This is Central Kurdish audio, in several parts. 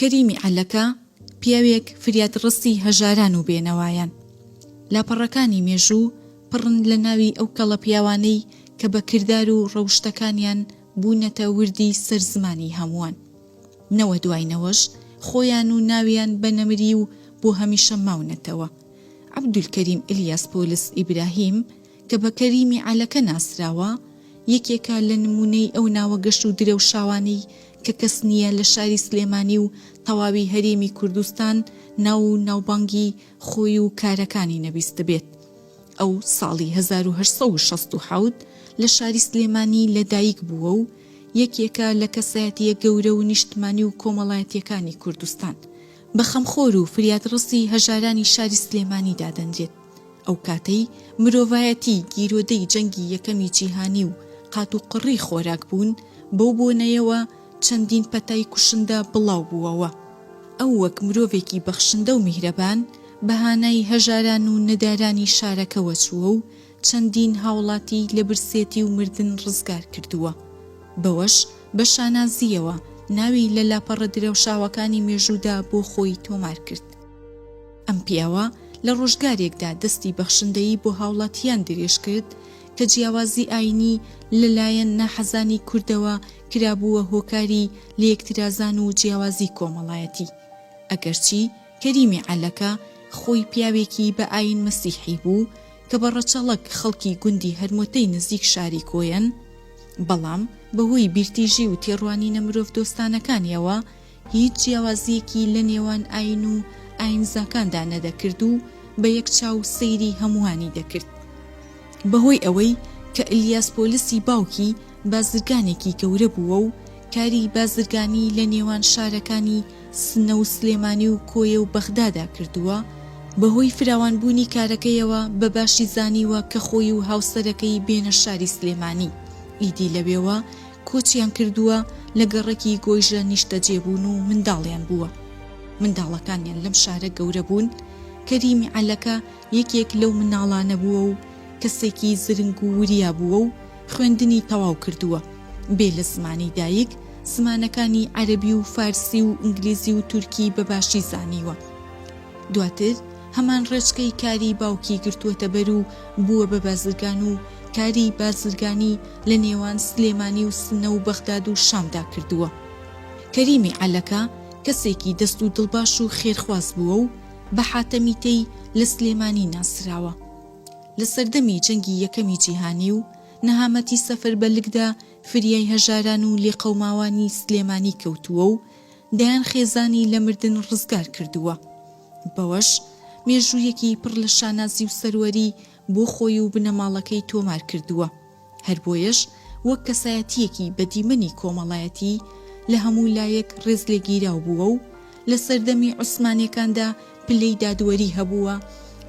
کەریمی عەلەکە پیاوێک فریادڕستی هەژاران و بێنەوایان. لاپەڕەکانی مێژوو پڕن لە ناوی ئەو کەڵە پیاوانەی کە بە کردار و ڕەوشتەکانیان بوونەتە وردی سەرزمانی هەمووان. نەوە دوایینەوەش خۆیان و ناویان بە نەمری و بۆ هەمیشە ماونەتەوە. عەبدولکەریم ئیلیاس پۆلس ئیبراهیم کە بە کەریمی عەلەکە ناسراوە، یەکێکە لە نمونەی ئەو ناوە گەشت و درەوشاوانەی کە کەس نییە لە شاری سلێمانی و تەواوی هەرێمی کوردستان ناو و ناوبانگی خۆی و کارەکانی نەبیست بێت. ئەو ساڵی 1867 لە شاری سلێمانی لەدایک بووە و یەکێکە لە کەسایەتیە گەورە و نیشتمانی و کۆمەڵایەتیەکانی کوردستان. بە خەمخۆر و فریادڕستی هەژارانی شاری سلێمانی دادەنرێت. ئەو کاتەی مرۆڤایەتی گیرۆدەی جەنگی یەکەمی جیهانی و قات و قڕی خۆراک بوون، بەو بۆنەیەوە چەندین پەتای کوشندە بڵاو بووەوە. ئەو وەک مرۆڤێکی بەخشندە و میهرەبان بەهانای هەژاران و نەدارانی شارەکەوە چووە و چەندین هاوڵاتی لە برسێتی و مردن ڕزگار کردووە. بەوەش بە شانازیەوە ناوی لە لاپەڕە درەوشاوەکانی مێژوودا بۆ خۆی تۆمار کرد. ئەم پیاوە لە ڕۆژگارێکدا دەستی بەخشندەیی بۆ هاوڵاتیان درێژ کرد کە جیاوازی ئاینی لەلایەن ناحەزانی کوردەوە کرابووە هۆکاری لە یەکترازان و جیاوازی کۆمەڵایەتی. ئەگەرچی کەریمی عەلەکە خۆی پیاوێکی بە ئاین مەسیحی بوو کە بە ڕەچەڵەک خەڵکی گوندی هەرمۆتەی نزیک شاری کۆیەن، بەڵام بەهۆی بیرتیژی و تێڕوانینە مرۆڤ دۆستانەکانیەوە هیچ جیاوازیەکی لە نێوان ئاین و ئاینزاکاندا نەدەکرد و بە یەکچاو سەیری هەمووانی دەکرد. بەهۆی ئەوەی کە ئیلیاس پۆلسی باوکی بازرگانێکی گەورە بووە و کاری بازرگانی لە نێوان شارەکانی سنە و سلێمانی و کۆیە و بەغدادا کردووە، بەهۆی فراوانبوونی کارەکەیەوە بە باشی زانیوە کە خۆی و هاوسەرەکەی بێنە شاری سلێمانی. ئیدی لەبێوە کۆچیان کردووە لە گەڕێکی گۆیژە نیشتەجێبوون و منداڵیان بووە. منداڵەکانیان لەم شارە گەورە بوون. کەریمی عەلەکە یەکێک لەو مناڵانە بووە و کەسێکی زرنگ و وریا بووە و خوێندنی تەواو کردووە. بێ لە زمانی دایک زمانەکانی عەرەبی و فارسی و ئینگلیزی و تورکی بەباشی زانیوە. دواتر هەمان ڕێچکەی کاری باوکی گرتووەتە بەر و بووە بە بازرگان و کاری بازرگانی لە نێوان سلێمانی و سنە و بەغداد و شامدا کردووە. کەریمی عەلەکە کەسێکی دەست و دڵباش و خێرخواز بووە و بە حاتەمی تێی لە سلێمانی ناسراوە. لە سەردەمی جەنگی یەکەمی جیهانی و نەهامەتی سەفەر بەلکدا فریای هەژاران و لێقەوماوانی سلێمانی کەوتووە و دایان خێزانی لە مردن ڕزگار کردووە. بەوەش مێژوویەکی پڕ لە شانازی و سەروەری بۆ خۆی و بنەماڵەکەی تۆمار کردووە. هەر بۆیەش وەک کەسایەتیەکی بەدیمەنی کۆمەڵایەتی لە هەموو لایەک ڕێز لێگیراو بووە و لە سەردەمی عوسمانیەکاندا پلەی دادوەری هەبووە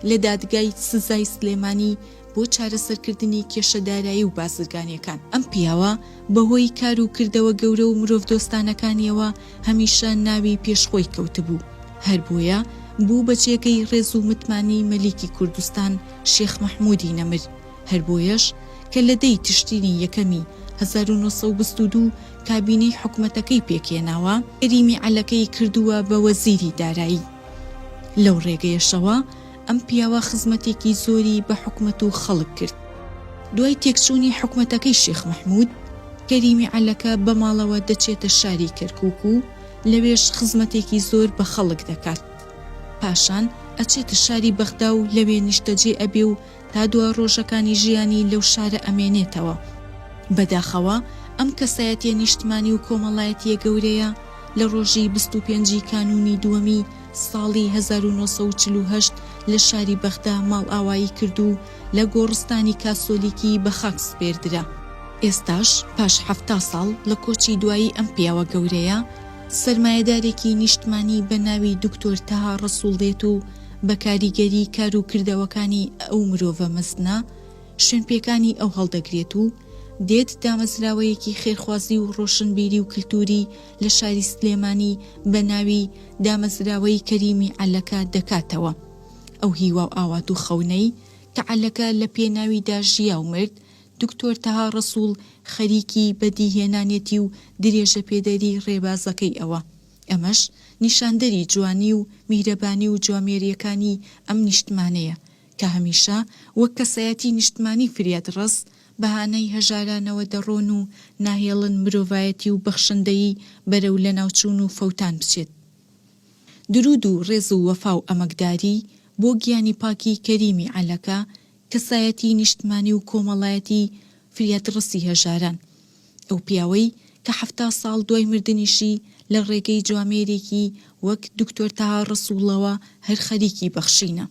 لە دادگای سزای سلێمانی بۆ چارەسەرکردنی کێشەدارایی و بازرگانیەکان. ئەم پیاوە بەهۆی کار و کردەوە گەورە و مرۆڤ دۆستانەکانیەوە هەمیشە ناوی پێشخۆی کەوتبوو. هەر بۆیە بوو بە جێگەی ڕێز و متمانی مەلیکی کوردستان شێخ مەحموودی نەمر. هەر بۆیەش کە لە دەی تشرینی یەکەمی 1922 کابینەی حکومەتەکەی پێکێناوە، کەریمی عەلەکەی کردووە بە وەزیری دارایی. لەو ڕێگەیەشەوە ئەم پیاوە خزمەتێکی زۆری بە حکومەت و خەڵک کرد. دوای تێکچوونی حکومەتەکەی شێخ مەحموود، کەریمی عەلەکە بە ماڵەوە دەچێتە شاری کەرکووک و لەوێش خزمەتێکی زۆر بە خەڵک دەکات. پاشان ئەچێتە شاری بەغدا و لەوێ نیشتەجێ ئەبێ و تا دووە ڕۆژەکانی ژیانی لەو شارە ئەمێنێتەوە. بەداخەوە ئەم کەسایەتیە نیشتمانی و کۆمەڵایەتیە گەورەیە لە ڕۆژی 25 کانونی دووەمی ساڵی 1948 لە شاری بەغدا ماڵ ئاوایی کرد و لە گۆڕستانی کاسۆلیکی بە خاک سپێردرا. ئێستاش پاش 70 ساڵ لە کۆچی دوایی ئەم پیاوە گەورەیە سەرمایەدارێکی نیشتمانی بە ناوی دکتۆر تەها ڕەسوڵدێت و بە کاریگەری کار و کردەوەکانی ئەو مرۆڤە مەزنە شوێنپێکانی ئەو هەڵدەگرێت و دێت دامەزراوەیەکی خێرخوازی و ڕۆشنبیری و کلتوری لە شاری سلێمانی بە ناوی دامەزراوەی کەریمی عەلەکە دەکاتەوە. ئەو هیوا و ئاوات و خەونەی کە عەلەکە لە پێناویدا ژیا و مرد، دکتۆر تەها ڕەسوڵ خەریکی بەدیهێنانێتی و درێژە پێدەری ڕێبازەکەی ئەوە. ئەمەش نیشاندەری جوانی و میهرەبانی و جوامێریەکانی ئەم نیشتمانەیە کە هەمیشە وەک کەسایەتی نیشتمانی فریادڕس بەهانەی هەژارانەوە دەڕۆن و ناهێڵن مرۆڤایەتی و بەخشندەیی بەرەو لە ناوچوون و فەوتان بچێت. درود و ڕێز و وەفا و ئەمەکداری بۆ گیانی پاکی کەریمی عەلەکە، کەسایەتی نیشتمانی و کۆمەڵایەتی فریادڕسی هەژاران، ئەو پیاوەی کە 70 ساڵ دوای مردنیشی لە ڕێگەی جوامێرێکی وەک دکتۆر تاها ڕەسوڵەوە هەر خەریکی بەخشینە.